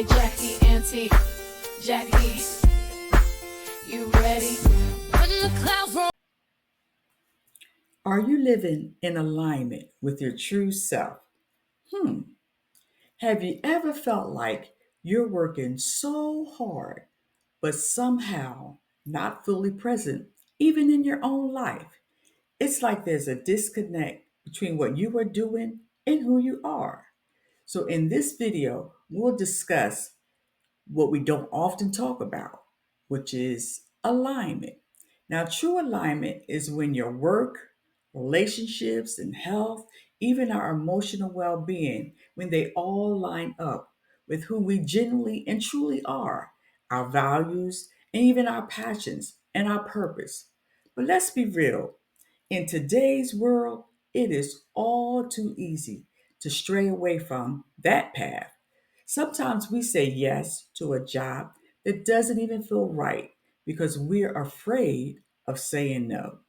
Hey Jackie, Auntie, Jackie, you ready? When the clouds roll. Are you living in alignment with your true self? Hmm. Have you ever felt like you're working so hard, but somehow not fully present, even in your own life? It's like there's a disconnect between what you are doing and who you are. So, in this video, we'll discuss what we don't often talk about, which is alignment. Now, true alignment is when your work, relationships, and health, even our emotional well being, when they all line up with who we genuinely and truly are, our values, and even our passions and our purpose. But let's be real. In today's world, it is all too easy to stray away from that path. Sometimes we say yes to a job that doesn't even feel right because we're afraid of saying no.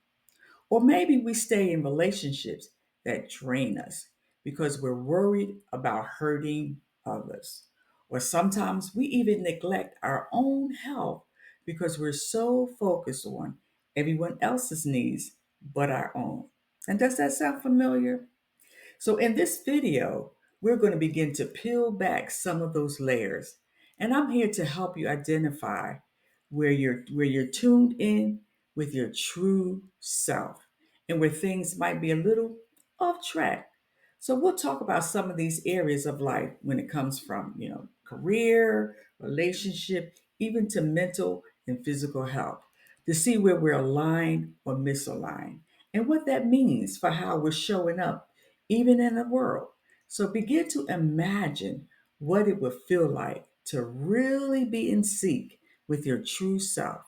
Or maybe we stay in relationships that drain us because we're worried about hurting others. Or sometimes we even neglect our own health because we're so focused on everyone else's needs but our own. And does that sound familiar? So, in this video, we're going to begin to peel back some of those layers. And I'm here to help you identify where you're tuned in with your true self and where things might be a little off track. So we'll talk about some of these areas of life when it comes from, career, relationship, even to mental and physical health to see where we're aligned or misaligned and what that means for how we're showing up even in the world. So begin to imagine what it would feel like to really be in sync with your true self,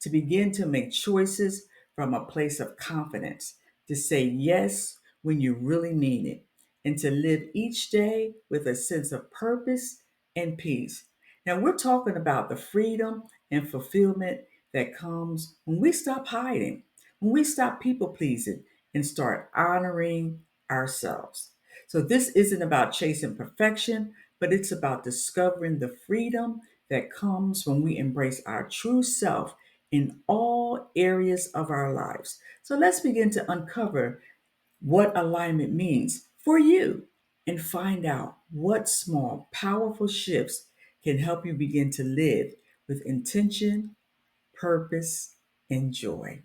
to begin to make choices from a place of confidence, to say yes when you really mean it, and to live each day with a sense of purpose and peace. Now, we're talking about the freedom and fulfillment that comes when we stop hiding, when we stop people pleasing and start honoring ourselves. So, this isn't about chasing perfection, but it's about discovering the freedom that comes when we embrace our true self in all areas of our lives. So, let's begin to uncover what alignment means for you and find out what small, powerful shifts can help you begin to live with intention, purpose, and joy.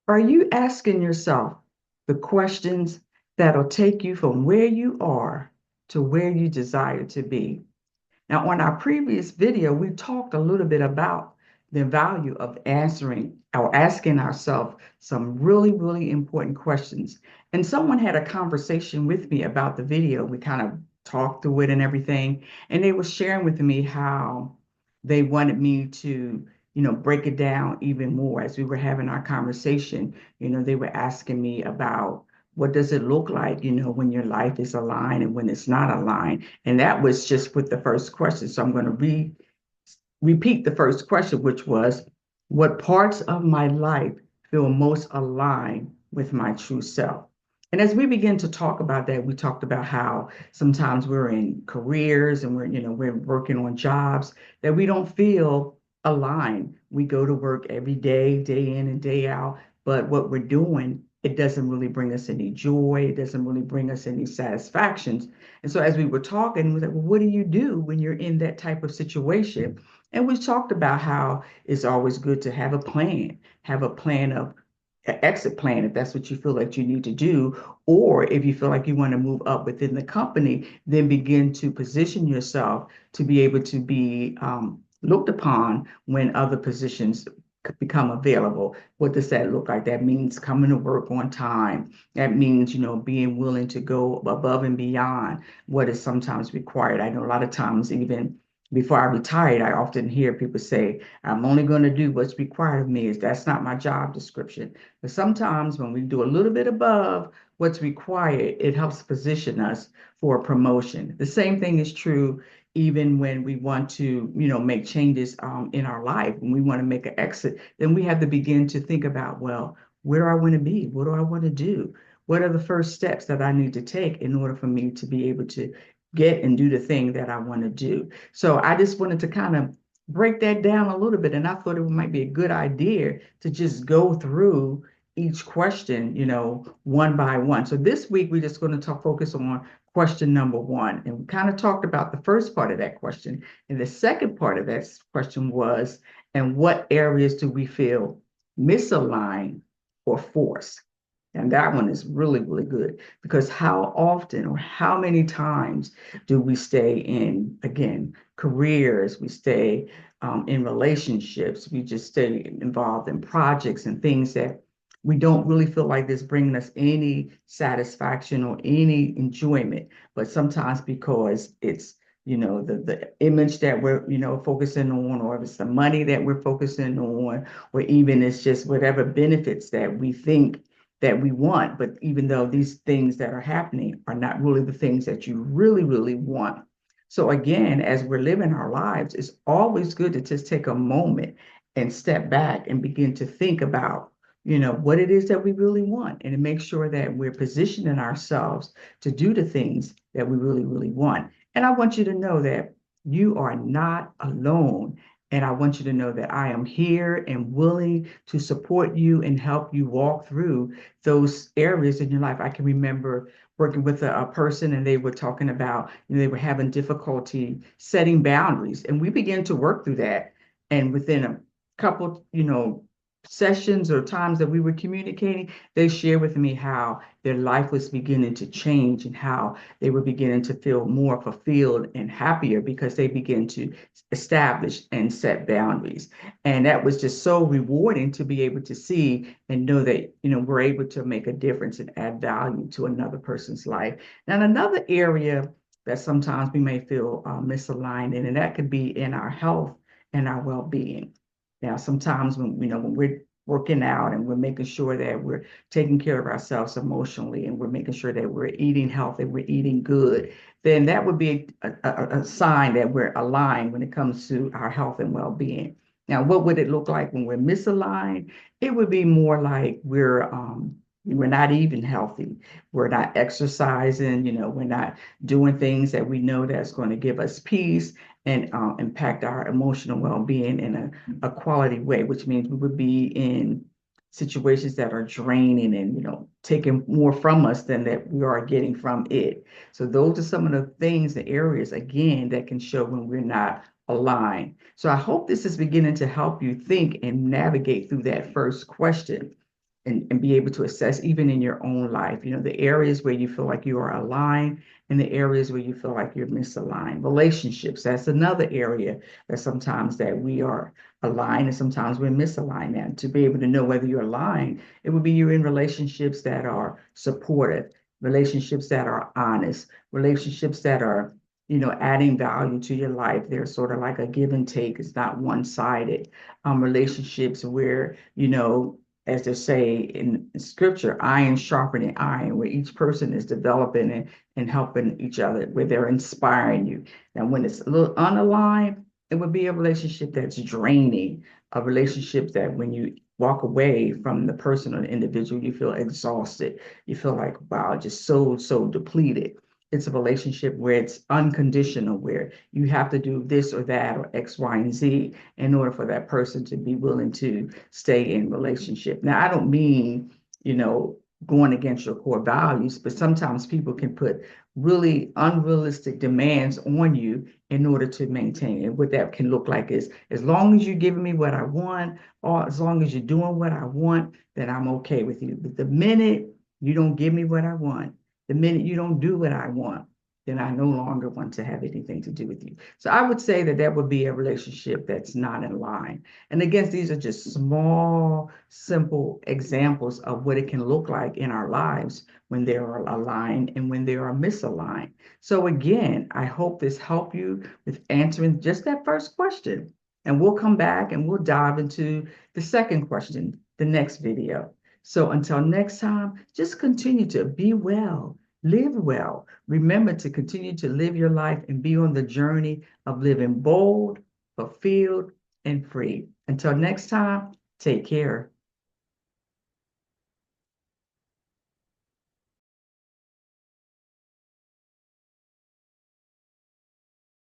Are you asking yourself the questions that'll take you from where you are to where you desire to be? Now, on our previous video, we talked a little bit about the value of answering or asking ourselves some really, really important questions. And someone had a conversation with me about the video. We kind of talked through it and everything. And they were sharing with me how they wanted me to, break it down even more as we were having our conversation. They were asking me about what does it look like, when your life is aligned and when it's not aligned. And that was just with the first question. So I'm going to repeat the first question, which was, what parts of my life feel most aligned with my true self? And as we begin to talk about that, we talked about how sometimes we're in careers and we're working on jobs that we don't feel aligned. We go to work every day, day in and day out, but what we're doing, it doesn't really bring us any joy. It doesn't really bring us any satisfactions. And so as we were talking, we was like, well, what do you do when you're in that type of situation? And we talked about how it's always good to have a plan of an exit plan if that's what you feel like you need to do. Or if you feel like you want to move up within the company, then begin to position yourself to be able to be looked upon when other positions become available. What does that look like? That means coming to work on time. That means, being willing to go above and beyond what is sometimes required. I know a lot of times, even before I retired, I often hear people say, I'm only going to do what's required of me. That's not my job description. But sometimes when we do a little bit above what's required, it helps position us for a promotion. The same thing is true even when we want to, make changes in our life. When we want to make an exit, then we have to begin to think about, well, where do I want to be? What do I want to do? What are the first steps that I need to take in order for me to be able to get and do the thing that I want to do. So I just wanted to kind of break that down a little bit. And I thought it might be a good idea to just go through each question, one by one. So this week, we're just going to focus on question number one. And we kind of talked about the first part of that question. And the second part of that question was, and what areas do we feel misaligned or forced? And that one is really, really good because how often or how many times do we stay in, again, careers, we stay in relationships, we just stay involved in projects and things that we don't really feel like this bringing us any satisfaction or any enjoyment, but sometimes because it's the image that we're focusing on, or if it's the money that we're focusing on, or even it's just whatever benefits that we think that we want. But even though these things that are happening are not really the things that you really, really want. So again, as we're living our lives, it's always good to just take a moment and step back and begin to think about, what it is that we really want, and to make sure that we're positioning ourselves to do the things that we really, really want. And I want you to know that you are not alone. And I want you to know that I am here and willing to support you and help you walk through those areas in your life. I can remember working with a person, and they were talking about, they were having difficulty setting boundaries. And we began to work through that. And within a couple, sessions or times that we were communicating, they shared with me how their life was beginning to change and how they were beginning to feel more fulfilled and happier because they began to establish and set boundaries. And that was just so rewarding to be able to see and know that, we're able to make a difference and add value to another person's life. Now, another area that sometimes we may feel misaligned in, and that could be in our health and our well-being. Now, sometimes when we're working out and we're making sure that we're taking care of ourselves emotionally, and we're making sure that we're eating healthy, we're eating good, then that would be a sign that we're aligned when it comes to our health and well-being. Now, what would it look like when we're misaligned? It would be more like we're not even healthy. We're not exercising, we're not doing things that we know that's going to give us peace and impact our emotional well-being in a quality way, which means we would be in situations that are draining and taking more from us than that we are getting from it. So those are some of the things, the areas again that can show when we're not aligned. So I hope this is beginning to help you think and navigate through that first question. And be able to assess even in your own life, the areas where you feel like you are aligned and the areas where you feel like you're misaligned. Relationships, that's another area that sometimes that we are aligned and sometimes we're misaligned. And to be able to know whether you're aligned, it would be you're in relationships that are supportive, relationships that are honest, relationships that are adding value to your life. They're sort of like a give and take. It's not one-sided. Relationships where, as they say in scripture, iron sharpening iron, where each person is developing and helping each other, where they're inspiring you. Now, when it's a little unaligned, it would be a relationship that's draining, a relationship that when you walk away from the person or the individual, you feel exhausted. You feel like, wow, just so depleted. It's a relationship where it's unconditional, where you have to do this or that or X, Y, and Z in order for that person to be willing to stay in relationship. Now, I don't mean, going against your core values, but sometimes people can put really unrealistic demands on you in order to maintain it. What that can look like is, as long as you're giving me what I want, or as long as you're doing what I want, then I'm okay with you. But the minute you don't give me what I want, the minute you don't do what I want, then I no longer want to have anything to do with you. So I would say that would be a relationship that's not in line. And again, these are just small, simple examples of what it can look like in our lives when they are aligned and when they are misaligned. So again, I hope this helped you with answering just that first question. And we'll come back and we'll dive into the second question, the next video. So until next time, just continue to be well, live well. Remember to continue to live your life and be on the journey of living bold, fulfilled, and free. Until next time, take care.